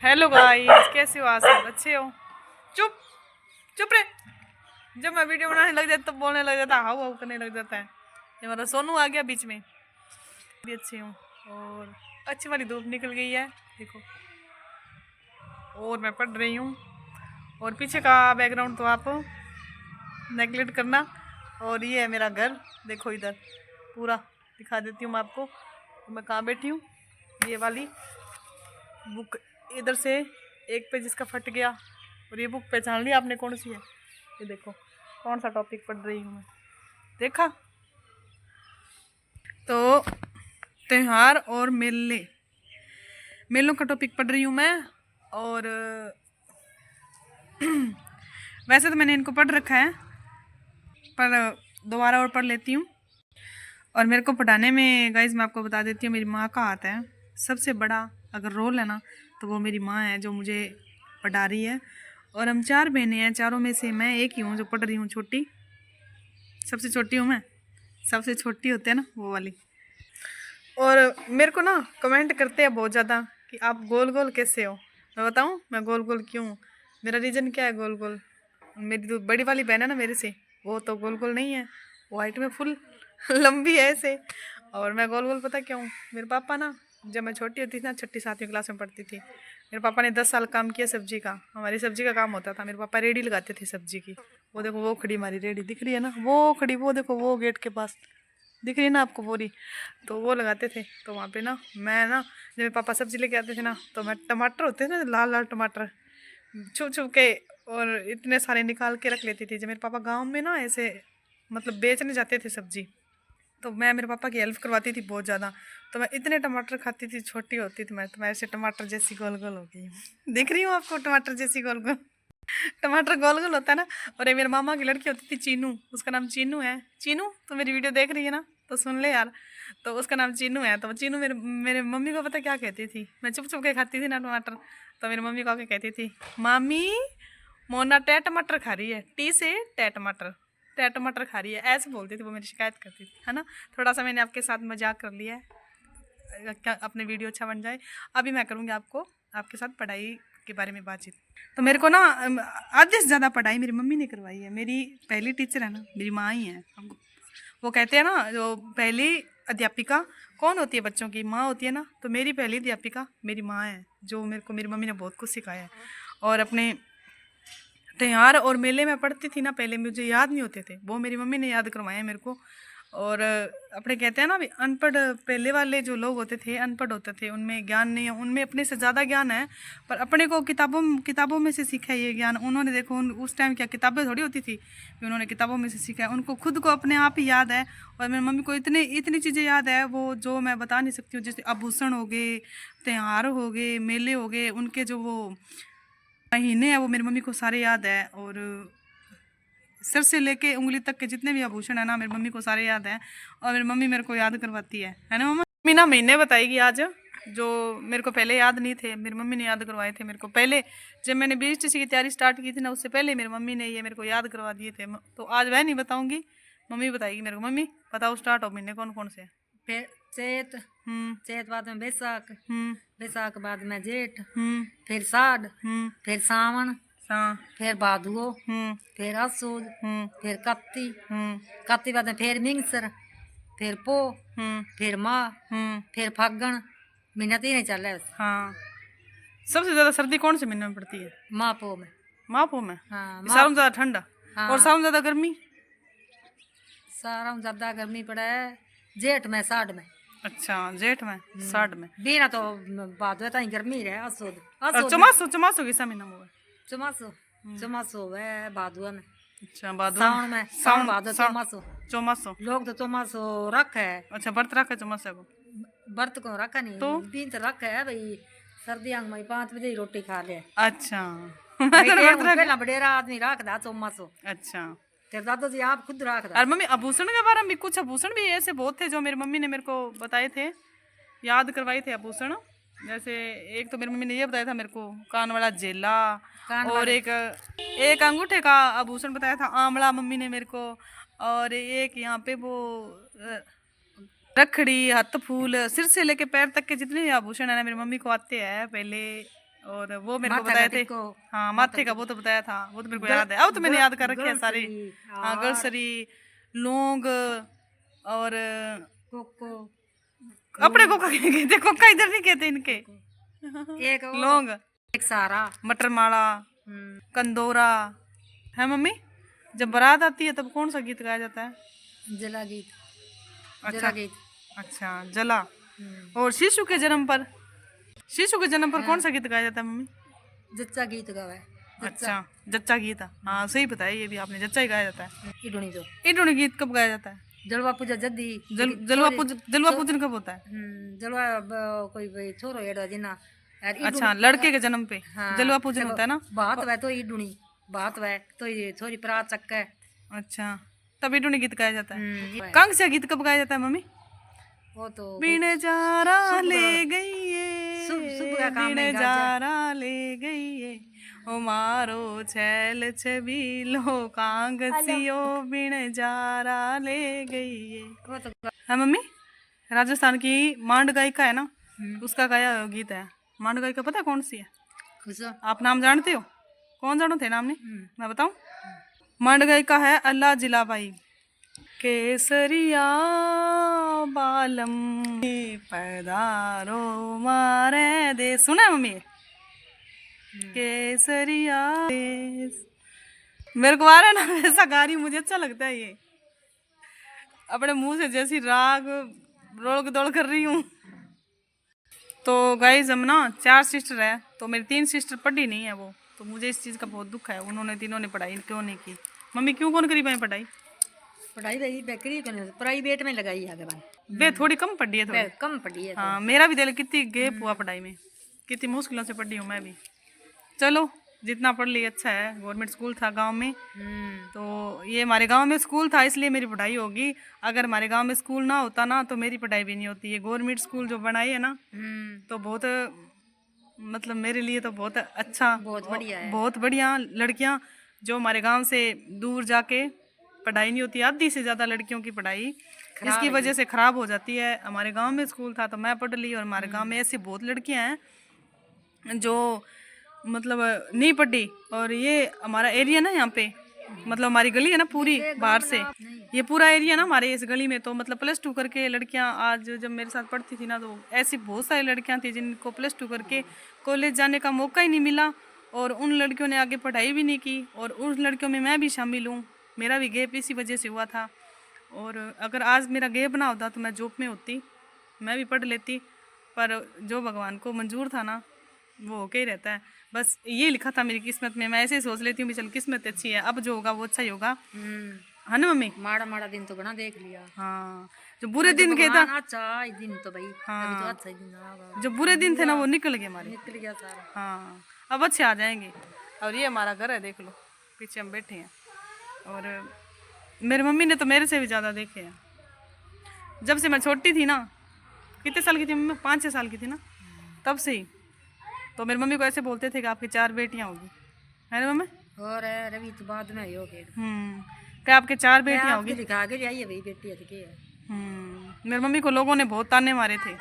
Hello guys, कैसे हो आप सब? अच्छे हो? चुप चुप रे। जब मैं वीडियो बनाने लग जाता तो बोलने लग जाता, हाउ हाउ करने लग जाता है। ये मेरा सोनू आ गया बीच में। भी अच्छी हूँ और अच्छी वाली धूप निकल गई है, देखो। और मैं पढ़ रही हूँ और पीछे का बैकग्राउंड तो आप नेगलेक्ट करना। और ये है मेरा घर, देखो इधर पूरा दिखा देती हूँ मैं आपको। मैं कहाँ बैठी हूँ, ये वाली बुक इधर से एक पेज इसका फट गया। और ये बुक पहचान ली आपने कौन सी है? ये देखो कौन सा टॉपिक पढ़ रही हूँ मैं, देखा? तो त्योहार और मेले, मेलों का टॉपिक पढ़ रही हूँ मैं। और वैसे तो मैंने इनको पढ़ रखा है, पर दोबारा और पढ़ लेती हूँ। और मेरे को पढ़ाने में गाइज मैं आपको बता देती हूँ, मेरी माँ का आता है सबसे बड़ा अगर रोल है ना, तो वो मेरी माँ है जो मुझे पढ़ा रही है। और हम 4 बहनें हैं, चारों में से मैं एक ही हूँ जो पढ़ रही हूँ, छोटी, सबसे छोटी हूँ मैं। सबसे छोटी होते हैं ना, वो वाली। और मेरे को ना कमेंट करते हैं बहुत ज़्यादा कि आप गोल गोल कैसे हो। मैं बताऊँ मैं गोल गोल क्यों हूँ? मेरा रीज़न क्या है गोल गोल? मेरी जो बड़ी वाली बहन है ना मेरे से, वो तो गोल गोल नहीं है, वो हाइट में फुल लंबी है ऐसे। और मैं गोल गोल पता क्यों हूँ? मेरे पापा ना, जब मैं छोटी होती थी ना, 6ठी 7वीं क्लास में पढ़ती थी, मेरे पापा ने 10 साल काम किया सब्जी का। हमारी सब्जी का काम होता था, मेरे पापा रेडी लगाते थे सब्जी की। वो देखो वो खड़ी हमारी रेडी दिख रही है ना, वो खड़ी, वो देखो वो गेट के पास दिख रही है ना आपको बोरी, तो वो लगाते थे। तो वहाँ पे ना मैं ना, जब मेरे पापा सब्जी लेके आते थे ना, तो मैं टमाटर होते थे ना, लाल लाल टमाटर, छुप छुप के और इतने सारे निकाल के रख लेती थी। जब मेरे पापा गांव में ना ऐसे मतलब बेचने जाते थे सब्जी, तो मैं मेरे पापा की हेल्प करवाती थी बहुत ज़्यादा। तो मैं इतने टमाटर खाती थी, छोटी होती थी मैं, तो मैं ऐसे टमाटर जैसी गोल गोल हो गई हूँ। दिख रही हूँ आपको टमाटर जैसी गोल गोल? टमाटर गोल गोल होता है ना। और ये मेरे मामा की लड़की होती थी चीनू, उसका नाम चीनू है। चीनू तो मेरी वीडियो देख रही है ना, तो सुन ले यार। तो उसका नाम चीनू है। तो वो चीनू मेरे मेरे मम्मी को पता क्या कहती थी? मैं चुप चुप के खाती थी ना टमाटर, तो मेरी मम्मी को आके कहती थी, मामी मोना टे टमाटर खा रही है, टी से टे टमाटर खा रही है, ऐसे बोलती थी वो, मेरी शिकायत करती थी, है ना। थोड़ा सा मैंने आपके साथ मजाक कर लिया है, क्या अपने वीडियो अच्छा बन जाए। अभी मैं करूँगी आपको आपके साथ पढ़ाई के बारे में बातचीत। तो मेरे को ना आधे से ज़्यादा पढ़ाई मेरी मम्मी ने करवाई है। मेरी पहली टीचर है ना, मेरी माँ ही है। हमको वो कहते हैं ना, जो पहली अध्यापिका कौन होती है बच्चों की? माँ होती है ना। तो मेरी पहली अध्यापिका मेरी माँ है, जो मेरे को मेरी मम्मी ने बहुत कुछ सिखाया है। और अपने त्योहार और मेले में पढ़ती थी ना, पहले मुझे याद नहीं होते थे, वो मेरी मम्मी ने याद करवाए मेरे को। और अपने कहते हैं ना भी, अनपढ़ पहले वाले जो लोग होते थे, अनपढ़ होते थे, उनमें ज्ञान नहीं है, उनमें अपने से ज़्यादा ज्ञान है। पर अपने को किताबों में से सीखा है ये ज्ञान उन्होंने। देखो उस टाइम क्या किताबें थोड़ी होती थी कि उन्होंने किताबों में से सीखा है, उनको खुद को अपने आप ही याद है। और मेरी मम्मी को इतनी चीज़ें याद है, वो जो मैं बता नहीं सकती हूँ। जैसे आभूषण हो गए, त्योहार हो गए, मेले हो गए, उनके जो वो महीने हैं वो मेरी मम्मी को सारे याद है। और सिर से लेके उंगली तक के जितने भी आभूषण है ना, मेरी मम्मी को सारे याद हैं। और मेरी मम्मी मेरे को याद करवाती है ना मम्मा? मम्मी ना महीने बताएगी आज, जो मेरे को पहले याद नहीं थे, मेरी मम्मी ने याद करवाए थे मेरे को पहले। जब मैंने BHTC की तैयारी स्टार्ट की थी ना, उससे पहले मेरी मम्मी ने ये मेरे को याद करवा दिए थे। तो आज वह नहीं बताऊंगी, मम्मी बताएगी मेरे को। मम्मी बताओ, स्टार्ट हो महीने कौन कौन से? फिर चैत, चैत बाद में बैसाख, बैसाख बाद में जेठ, फिर साढ़, फिर सावन, हाँ, फिर भादुओ, फिर असोज, फिर कत्ती, कत्ती बाद में फिर मिंगसर, फिर पो, फिर माह, फिर फागण। महीना 3 ही चल रहा है बस। हाँ। सबसे ज़्यादा सर्दी कौन से महीने में पड़ती है? माह पो में। माह पो में? हाँ सारों में माह। ज़्यादा ठंडा हाँ और सारों में ज़्यादा गर्मी? सारा में ज्यादा गर्मी पड़ा है जेठ में, साढ़ में। अच्छा, जेठ में, साठ में। बीना तो भादो ताई गर्मी रहे। असोज, और असोज में चौमासो, चौमासो किसा महीना में हुआ? चौमासो, चौमासो है भादुआ में। अच्छा, भादो सावन में, सावन सावन भादो सावन चौमासो। चौमासो। लोग तो चौमासो रख है, अच्छा, व्रत रखा चौमासे को? व्रत को रखा तो नहीं, दिन तो रख है भाई। सर्दियों में 5 बजे ही रोटी खा ले अच्छा मैं भाई। तो व्रत टेम रख। पहला बडेरा आदमी रखदा चौमासो। अच्छा। तेरे दादा जी आप खुद रखदा। और मम्मी आभूषण के बारे में भी कुछ आभूषण भी ऐसे बहुत थे जो मेरी मम्मी ने मेरे को बताए थे, याद करवाए थे आभूषण। जैसे एक तो मेरी मम्मी ने ये बताया था मेरे को, कान वाला जेला। कान और वाले एक एक अंगूठे का आभूषण बताया था, आंवला, मम्मी ने मेरे को। और एक यहाँ पे वो रखड़ी, हाथ फूल, सिर से लेके पैर तक के जितने भी आभूषण है ना, मेरी मम्मी को आते हैं पहले। और वो मेरे को माथा बताए का थे। टिक्को, हाँ माथे का वो तो बताया था, वो तो मेरे को याद है, अब तो मैंने याद कर रखे हैं सारे। हाँ गलसरी, लौंग और कोको, अपने को कहते, कोका इधर नहीं कहते इनके। एक वो, लौंग, एक सारा, मटर माला, कंदोरा। है मम्मी, जब बारात आती है तब कौन सा गीत गाया जाता है? जला गीत, अच्छा जला गीत। अच्छा, जला। और शिशु के जन्म पर, शिशु के जन्म पर कौन सा गीत गाया जाता है मम्मी? जच्चा गीत गावा है। अच्छा, जच्चा गीत। हाँ सही बताया, ये भी आपने, जच्चा ही गाया जाता है। इडुनी जो इडुनी गीत कब गाया जाता है? जलवा पूजा जल्दी जलवा पूजन कब होता है? जलवा कोई भाई छोरो एड़ा जिना अच्छा, लड़के के जन्म पे हाँ, जलवा पूजन होता है ना। बात वह तो इडुनी बात वह तो ये छोरी परात चक्का है। अच्छा, तब इडुनी गीत गाया जाता है। हम्म, कांग्सिया गीत कब गाया जाता है मम्मी? वो तो बीने जारा शुभ ले का- गई ये, शुभ का काम बीने नहीं गाजा। जारा ले गई ये, ओ मारो छैल छबीलो कांगसियो बीने जारा ले गई ये। वो तो है मम्मी, राजस्थान की मांड गायिका है ना, उसका गाया हुआ गीत है। मांड गायिका पता है कौन सी है? खुश आप नाम जानते हो? कौन जानो थे नाम नहीं, मैं बताऊं? मांड गायिका है अल्लाह जिलाबाई। केसरिया बालम पैदारो मारे दे, सुना है मम्मी? केसरिया देश। मेरे को आ रहा है ना ऐसा गा रही हूं, मुझे अच्छा लगता है ये, अपने मुंह से जैसी राग रोल दौड़ कर रही हूँ। तो गाइस हम ना 4 सिस्टर है, तो मेरी 3 सिस्टर पढ़ी नहीं है वो, तो मुझे इस चीज़ का बहुत दुख है। उन्होंने तीनों ने पढ़ाई क्यों नहीं की? मम्मी क्यों कौन करी पाई पढ़ाई? पढ़ाई भाई बेकरी प्राइवेट में लगाई है आगे वे थोड़ी कम पढ़ी है थोड़ी। कम पढ़ी है। हाँ मेरा भी दिल कितनी गैप हुआ पढ़ाई में, कितनी मुश्किलों से पढ़ी हूँ मैं भी। चलो जितना पढ़ ली अच्छा है। गवर्नमेंट स्कूल था गांव में, तो ये हमारे गांव में स्कूल था इसलिए मेरी पढ़ाई होगी। अगर हमारे गांव में स्कूल ना होता ना तो मेरी पढ़ाई भी नहीं होती। ये गवर्नमेंट स्कूल जो बनाई है ना, तो बहुत मतलब मेरे लिए तो बहुत अच्छा, बहुत बढ़िया है। बहुत बढ़िया। लड़कियां जो हमारे गांव से दूर जाके पढ़ाई नहीं होती, आधी से ज़्यादा लड़कियों की पढ़ाई इसकी वजह से ख़राब हो जाती है। हमारे गांव में स्कूल था तो मैं पढ़ ली, और हमारे गांव में ऐसी बहुत लड़कियां हैं जो मतलब नहीं पढ़ी। और ये हमारा एरिया ना, यहाँ पे मतलब हमारी गली है ना पूरी बाहर से, ये पूरा एरिया ना हमारे इस गली में, तो मतलब +2 करके लड़कियां, आज जब मेरे साथ पढ़ती थी ना तो ऐसी बहुत सारी लड़कियां थी जिनको +2 करके कॉलेज जाने का मौका ही नहीं मिला, और उन लड़कियों ने आगे पढ़ाई भी नहीं की, और उन लड़कियों में मैं भी शामिल हूँ। मेरा भी गैप इसी वजह से हुआ था, और अगर आज मेरा गैप ना होता तो मैं जॉब में होती, मैं भी पढ़ लेती, पर जो भगवान को मंजूर था ना वो होके ही रहता है। बस ये लिखा था मेरी किस्मत में, मैं ऐसे ही सोच लेती हूँ भी चल किस्मत अच्छी है, अब जो होगा वो अच्छा ही होगा। है ना मम्मी? माड़ा माड़ा दिन तो बना देख लिया। हाँ, जो बुरे दिन के था, अच्छा दिन तो भाई अभी तो अच्छा ही दिन आगा। जो बुरे दिन थे ना वो निकल गए हमारे। निकल गया सारा। हाँ अब अच्छे आ जाएंगे। और ये हमारा घर है, देख लो पीछे हम बैठे हैं, और मेरी मम्मी ने तो मेरे से भी ज़्यादा देखे हैं। जब से मैं छोटी थी ना, कितने साल की थी मम्मी? 5-6 साल की थी ना, तब से ही तो मेरी मम्मी को ऐसे बोलते थे कि आपकी 4 बेटियां होगी, है ना मम्मी? और रवि तो बाद में हो गए क्या आपके 4 बेटियां होगी? दिखा के आई है भाई बेटी है। मेरी मम्मी को लोगों ने बहुत ताने मारे थे,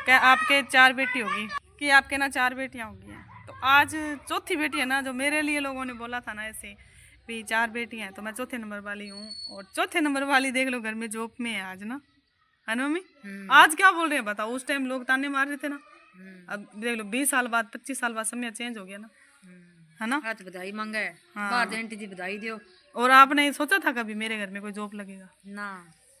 क्या आपके 4 बेटी होगी, कि आपके ना 4 बेटियां होगी हैं। तो आज चौथी बेटी है ना, जो मेरे लिए लोगों ने बोला था ना ऐसे भी 4 बेटियां हैं, तो मैं चौथे नंबर वाली हूँ। और चौथे नंबर वाली देख लो घर में जॉब में है आज ना, है ना मम्मी? आज क्या बोल रहे हैं बताओ? उस टाइम लोग ताने मार रहे थे ना, अब देख लो 20 साल बाद 25 साल बाद समय चेंज हो गया ना, है ना? आज बधाई मांगा है। हाँ। बाहर आंटी जी बधाई दो। और आपने सोचा था कभी मेरे घर में कोई जॉब लगेगा? ना,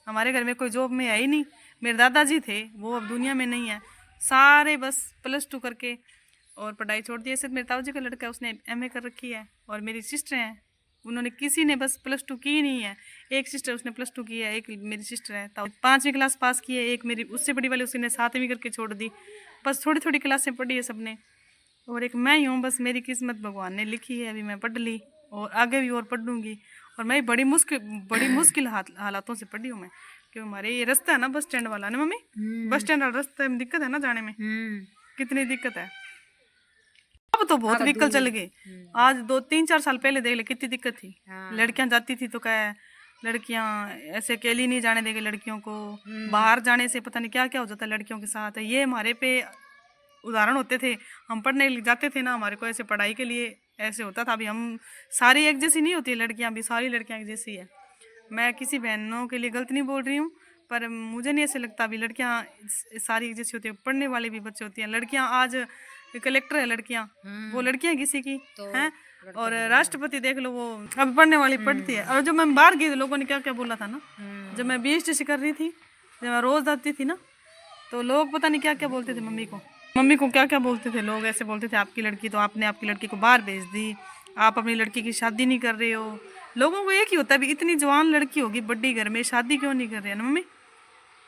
हमारे घर में कोई जॉब में है ही नहीं। मेरे दादाजी थे, वो अब दुनिया में नहीं है, सारे बस +2 करके और पढ़ाई छोड़ दी। ऐसे मेरे ताऊ जी का लड़का है, उसने MA कर रखी है, और मेरी सिस्टर हैं, उन्होंने किसी ने बस +2 की नहीं है। एक सिस्टर उसने +2 की है, एक मेरी सिस्टर है 5वीं क्लास पास की है, एक मेरी उससे बड़ी वाली उसने 7वीं करके छोड़ दी। बस थोड़ी थोड़ी क्लासें पढ़ी है सबने, और एक मैं ही हूँ। बस मेरी किस्मत भगवान ने लिखी है, अभी मैं पढ़ ली और आगे भी और पढ़ूंगी। और मैं बड़ी मुश्किल हालातों से पढ़ी हूँ मैं, क्योंकि हमारे ये रास्ता है ना बस स्टैंड वाला ना मम्मी, बस स्टैंड वाला रास्ते में दिक्कत है ना जाने में, कितनी दिक्कत है। अब तो बहुत व्हीकल चल गए, आज 2-3-4 साल पहले देख ले कितनी दिक्कत थी। लड़कियां जाती थी तो क्या लड़कियां ऐसे अकेली नहीं जाने देंगे लड़कियों को, बाहर जाने से पता नहीं क्या क्या हो जाता है लड़कियों के साथ। ये हमारे पे उदाहरण होते थे। हम पढ़ने जाते थे ना, हमारे को ऐसे पढ़ाई के लिए ऐसे होता था। अभी हम सारी एक जैसी नहीं होती लड़कियां, अभी सारी लड़कियां एक जैसी है। मैं किसी बहनों के लिए गलत नहीं बोल रही हूँ, पर मुझे नहीं ऐसे लगता अभी लड़कियां सारी एक जैसी होती है। पढ़ने वाले भी बच्चे होती हैं। लड़कियां आज कलेक्टर है लड़कियां, वो लड़कियां किसी की हैं। और राष्ट्रपति देख लो, वो अब पढ़ने वाली पढ़ती है। और जब मैं बाहर गई तो लोगों ने क्या क्या बोला था ना, जब मैं BSTC कर रही थी, जब मैं रोज जाती थी ना, तो लोग पता नहीं क्या क्या बोलते थे मम्मी को क्या क्या बोलते थे लोग। ऐसे बोलते थे आपकी लड़की तो, आपने आपकी लड़की को बाहर भेज दी, आप अपनी लड़की की शादी नहीं कर रहे हो। लोगों को एक ही होता है, अभी इतनी जवान लड़की होगी बड्डी घर में, शादी क्यों नहीं कर रहे हैं ना मम्मी।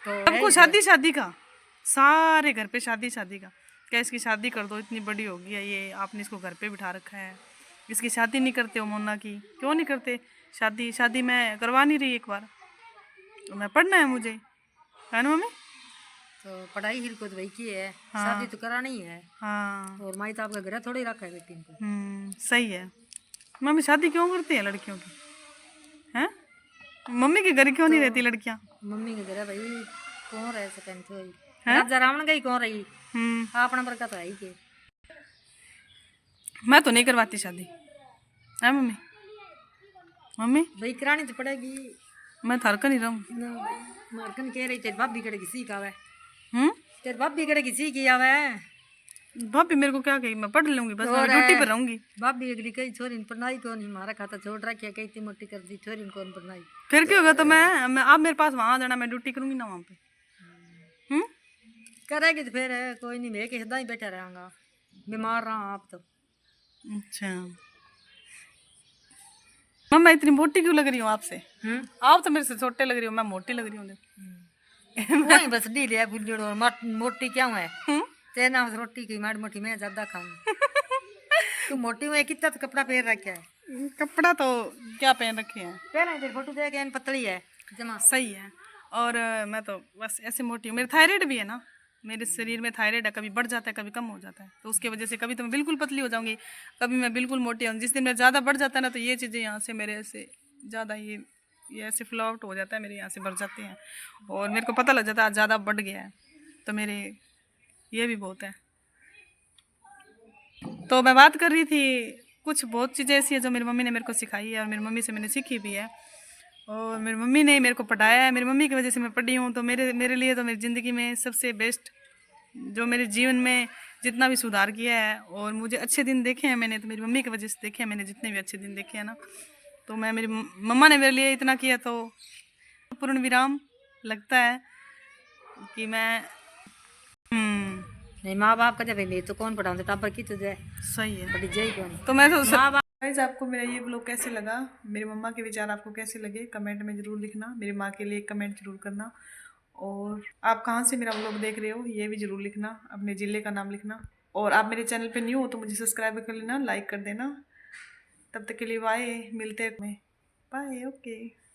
तो सबको शादी का, सारे घर पे शादी का। क्या इसकी शादी कर दो, इतनी बड़ी होगी है ये, आपने इसको घर पे बिठा रखा है, इसकी शादी नहीं करते हो मोना की, क्यों नहीं करते शादी मैं करवा नहीं रही, एक बार तो मैं पढ़ना है मुझे, है ना मम्मी। तो पढ़ाई ही को तो भाई की है, शादी तो करानी ही है। हाँ और माई तो आपका घर थोड़ी रखा है बेटी को। सही है। मम्मी शादी क्यों करती है लड़कियों की, हैं? मम्मी के घर क्यों नहीं रहती लड़कियां? मम्मी के घर भाई कौन रह सके तो राजा रावण गई कौन रही, अपना बरकत है ही के। मैं तो नहीं करवाती शादी, है मम्मी भाई करानी तो पड़ेगी। मैं थरका नहीं रहूँ। मारकन कह रही तेरी भाभी कड़े किसी का आवे, तेरी भाभी कड़े किसी की आवे। भाभी मेरे को क्या कही, मैं पढ़ लूंगी बस, मैं ड्यूटी पर रहूंगी। भाभी अगली कई छोरी पढ़ाई को नहीं, हमारा खाता छोड़ रखा, कई इतनी मोटी कर दी छोरी को पढ़ाई। फिर क्या होगा, तो मैं आप मेरे पास वहां जाना, मैं ड्यूटी करूंगी ना वहाँ पे। करेगी तो फिर कोई नहीं, मैं हिदा ही बैठा रहूंगा, बीमार रहा आप तो। अच्छा मम्मा इतनी मोटी क्यों लग रही हूँ आपसे? आप तो मेरे से छोटे लग रही हो, मैं मोटी लग रही हूँ। वही बस डी लिया बुल्ली और मोटी क्या है तेना रोटी की माड़ी मोटी मैं ज्यादा खाऊं। तू मोटी हुई कितना तो कपड़ा पहन रखा है। कपड़ा तो क्या पहन रखे हैं, पहना तेरी फोटो देख के पतली है जमा सही है। और मैं तो बस ऐसे मोटी हूँ। मेरे थायराइड भी है ना, मेरे शरीर में थायराइड है, कभी बढ़ जाता है कभी कम हो जाता है, तो उसकी वजह से कभी तो मैं बिल्कुल पतली हो जाऊंगी, कभी मैं बिल्कुल मोटी हूँ। जिस दिन मैं ज़्यादा बढ़ जाता है ना, तो ये चीज़ें यहाँ से मेरे ऐसे ज़्यादा ये ऐसे फ्लॉट हो जाता है, मेरे यहाँ से बढ़ जाते हैं। और मेरे को पता लग जाता है आज ज़्यादा बढ़ गया है, तो मेरे ये भी बहुत है। तो मैं बात कर रही थी, कुछ बहुत चीज़ें ऐसी है जो मेरी मम्मी ने मेरे को सिखाई है, और मेरी मम्मी से मैंने सीखी भी है, और मेरी मम्मी ने मेरे को पढ़ाया है। मेरी मम्मी की वजह से मैं पढ़ी हूँ। तो मेरे लिए तो मेरी ज़िंदगी में सबसे बेस्ट, जो मेरे जीवन में जितना भी सुधार किया है और मुझे अच्छे दिन देखे हैं मैंने, तो मेरी मम्मी की वजह से देखे हैं मैंने, जितने भी अच्छे दिन देखे हैं ना। तो मैं मेरी मम्मा ने मेरे लिए इतना किया, तो पूर्ण विराम लगता है कि मैं नहीं माँ बाप का जब मेरे तो कौन पढ़ाते टापर की तुझे सही है। बड़ी जय कौन तो मैं तो गाइस, आपको मेरा ये ब्लॉग कैसे लगा, मेरी मम्मा के विचार आपको कैसे लगे, कमेंट में ज़रूर लिखना। मेरी माँ के लिए कमेंट जरूर करना, और आप कहाँ से मेरा ब्लॉग देख रहे हो ये भी ज़रूर लिखना, अपने ज़िले का नाम लिखना। और आप मेरे चैनल पे न्यू हो तो मुझे सब्सक्राइब कर लेना, लाइक कर देना। तब तक के लिए बाय, मिलते हैं, बाय, ओके।